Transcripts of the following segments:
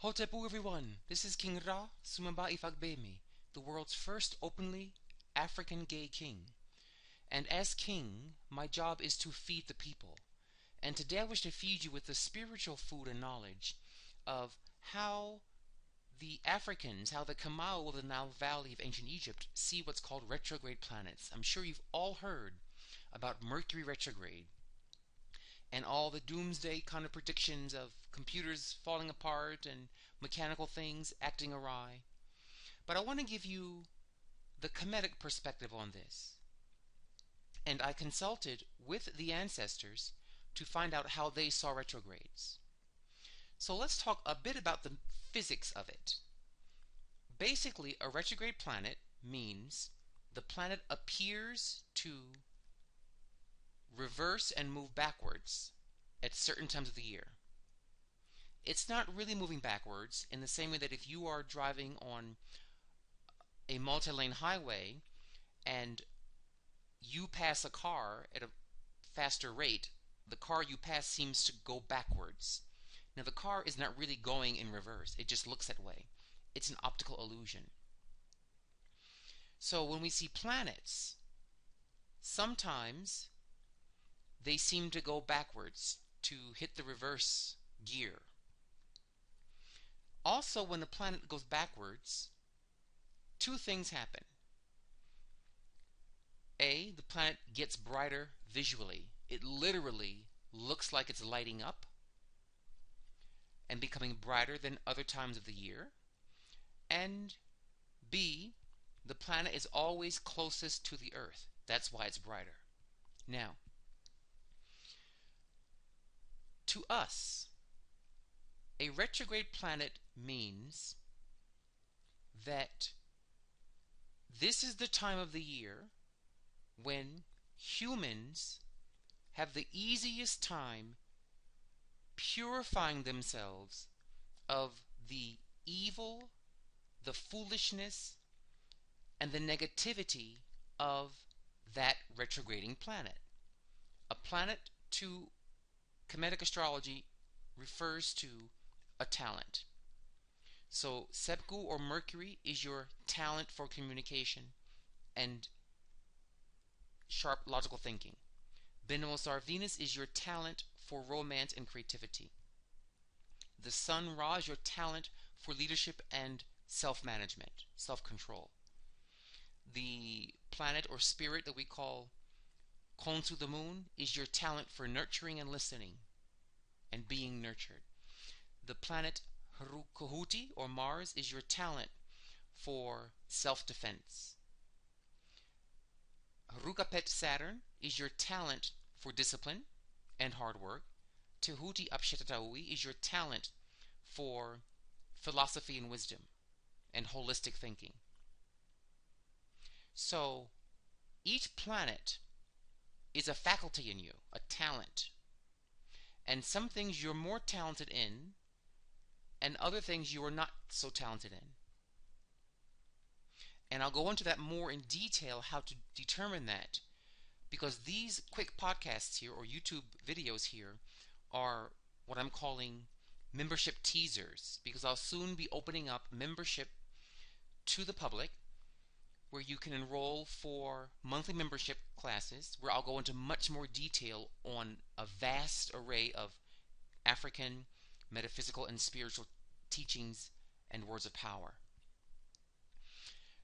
Hotepu everyone, this is King Ra Sumamba Ifagbemi, the world's first openly African gay king. And as king, my job is to feed the people. And today I wish to feed you with the spiritual food and knowledge of how the Africans, how the Kamau of the Nile Valley of ancient Egypt see what's called retrograde planets. I'm sure you've all heard about Mercury retrograde and all the doomsday kind of predictions of computers falling apart and mechanical things acting awry. But I want to give you the Kemetic perspective on this. And I consulted with the ancestors to find out how they saw retrogrades. So let's talk a bit about the physics of it. Basically, a retrograde planet means the planet appears to reverse and move backwards at certain times of the year. It's not really moving backwards in the same way that if you are driving on a multi-lane highway and you pass a car at a faster rate, the car you pass seems to go backwards. Now the car is not really going in reverse, it just looks that way. It's an optical illusion. So when we see planets, sometimes they seem to go backwards to hit the reverse gear. Also, when the planet goes backwards, two things happen. A, the planet gets brighter visually. It literally looks like it's lighting up and becoming brighter than other times of the year. And B, the planet is always closest to the Earth. That's why it's brighter. Now, to us, a retrograde planet means that this is the time of the year when humans have the easiest time purifying themselves of the evil, the foolishness, and the negativity of that retrograding planet. A planet, to Kemetic Astrology, refers to a talent. So Sepku or Mercury is your talent for communication and sharp logical thinking. Benemossar Venus is your talent for romance and creativity. The Sun Ra is your talent for leadership and self-management, self-control. The planet or spirit that we call Khonsu the Moon is your talent for nurturing and listening and being nurtured. The planet Harukahuti or Mars is your talent for self-defense. Harukapet Saturn is your talent for discipline and hard work. Tehuti Apshetataui is your talent for philosophy and wisdom and holistic thinking. So each planet is a faculty in you, a talent. And some things you're more talented in and other things you are not so talented in. And I'll go into that more in detail, how to determine that, because these quick podcasts here or YouTube videos here are what I'm calling membership teasers, because I'll soon be opening up membership to the public where you can enroll for monthly membership classes where I'll go into much more detail on a vast array of African metaphysical and spiritual teachings and words of power.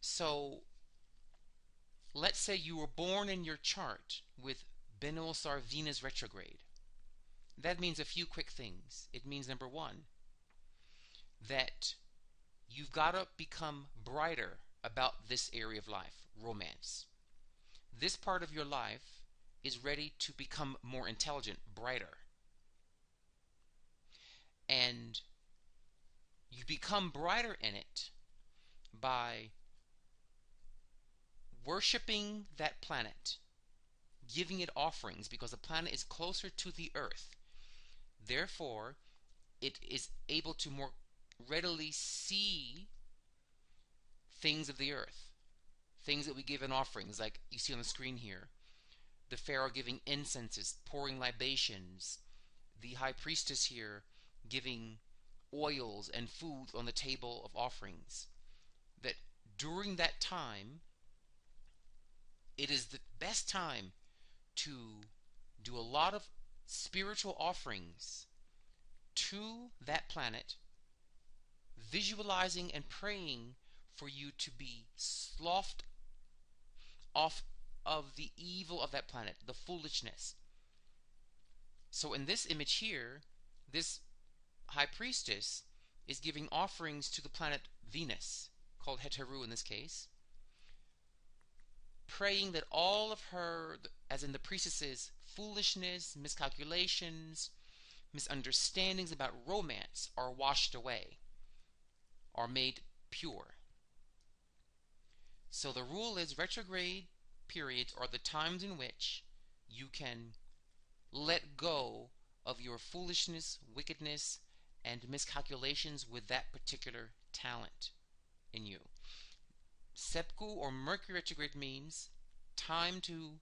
So let's say you were born in your chart with Benemossar Venus retrograde. That means a few quick things. It means, number one, that you've got to become brighter about this area of life, romance. This part of your life is ready to become more intelligent, brighter. And you become brighter in it by worshiping that planet, giving it offerings, because the planet is closer to the Earth. Therefore, it is able to more readily see things of the earth, things that we give in offerings, like you see on the screen here. The Pharaoh giving incenses, pouring libations, the High Priestess here giving oils and foods on the table of offerings. That during that time, it is the best time to do a lot of spiritual offerings to that planet, visualizing and praying for you to be sloughed off of the evil of that planet, the foolishness. So in this image here, this high priestess is giving offerings to the planet Venus, called Heteru in this case, praying that all of her, as in the priestess's foolishness, miscalculations, misunderstandings about romance are washed away, are made pure. So the rule is retrograde periods are the times in which you can let go of your foolishness, wickedness, and miscalculations with that particular talent in you. Sepku or Mercury retrograde means time to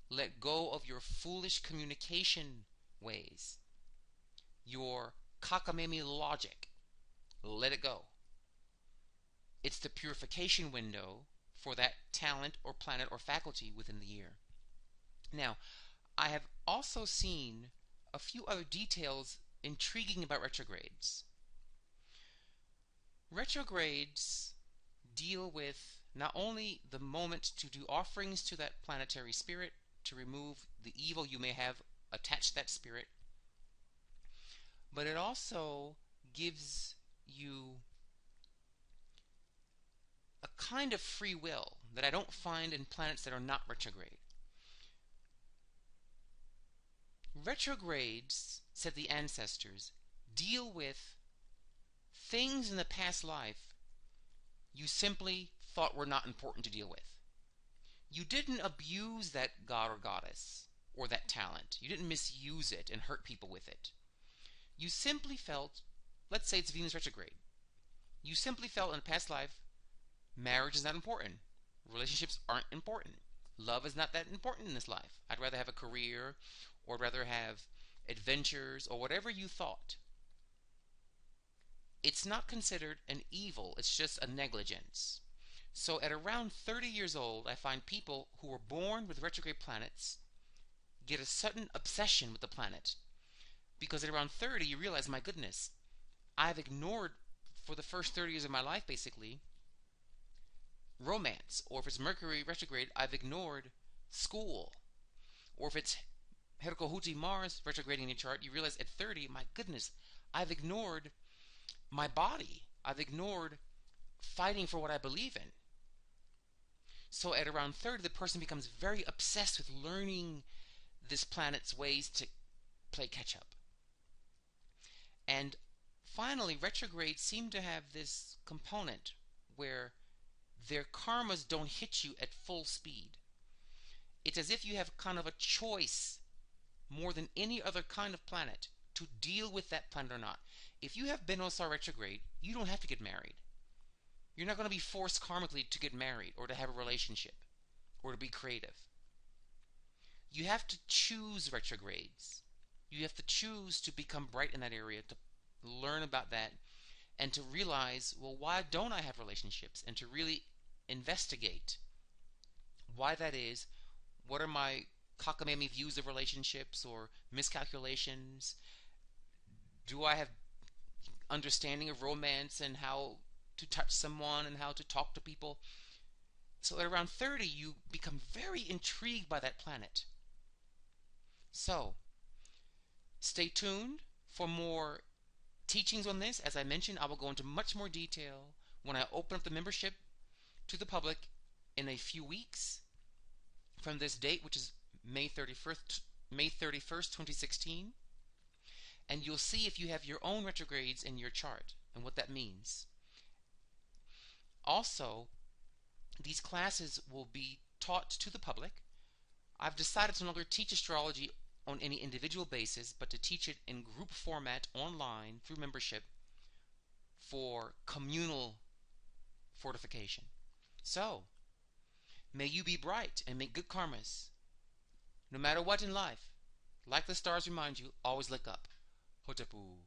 let go of your foolish communication ways, your cockamamie logic. Let it go. It's the purification window for that talent or planet or faculty within the year. Now, I have also seen a few other details intriguing about retrogrades. Retrogrades deal with not only the moment to do offerings to that planetary spirit to remove the evil you may have attached to that spirit, but it also gives you a kind of free will that I don't find in planets that are not retrograde. Retrogrades, said the ancestors, deal with things in the past life you simply thought were not important to deal with. You didn't abuse that god or goddess or that talent. You didn't misuse it and hurt people with it. You simply felt, let's say it's Venus retrograde, you simply felt in a past life marriage is not important. Relationships aren't important. Love is not that important in this life. I'd rather have a career or rather have adventures or whatever you thought. It's not considered an evil, it's just a negligence. So at around 30 years old, I find people who were born with retrograde planets get a sudden obsession with the planet. Because at around 30, you realize, my goodness, I've ignored for the first 30 years of my life, basically, romance. Or if it's Mercury retrograde, I've ignored school. Or if it's Herkohuti Mars retrograding in your chart, you realize at 30, my goodness, I've ignored my body. I've ignored fighting for what I believe in. So at around 30, the person becomes very obsessed with learning this planet's ways to play catch up. And finally, retrogrades seem to have this component where their karmas don't hit you at full speed. It's as if you have kind of a choice more than any other kind of planet to deal with that planet or not. If you have Benosar retrograde, you don't have to get married. You're not going to be forced karmically to get married or to have a relationship or to be creative. You have to choose retrogrades. You have to choose to become bright in that area, to learn about that, and to realize, well, why don't I have relationships? And to really investigate why that is. What are my cockamamie views of relationships or miscalculations? Do I have understanding of romance and how to touch someone and how to talk to people? So at around 30, you become very intrigued by that planet. So stay tuned for more teachings on this. As I mentioned, I will go into much more detail when I open up the membership to the public in a few weeks from this date, which is May 31st, 2016. And you'll see if you have your own retrogrades in your chart and what that means. Also, these classes will be taught to the public. I've decided to no longer teach astrology on any individual basis, but to teach it in group format online through membership for communal fortification. So, may you be bright and make good karmas. No matter what in life, like the stars remind you, always look up. Hotapu.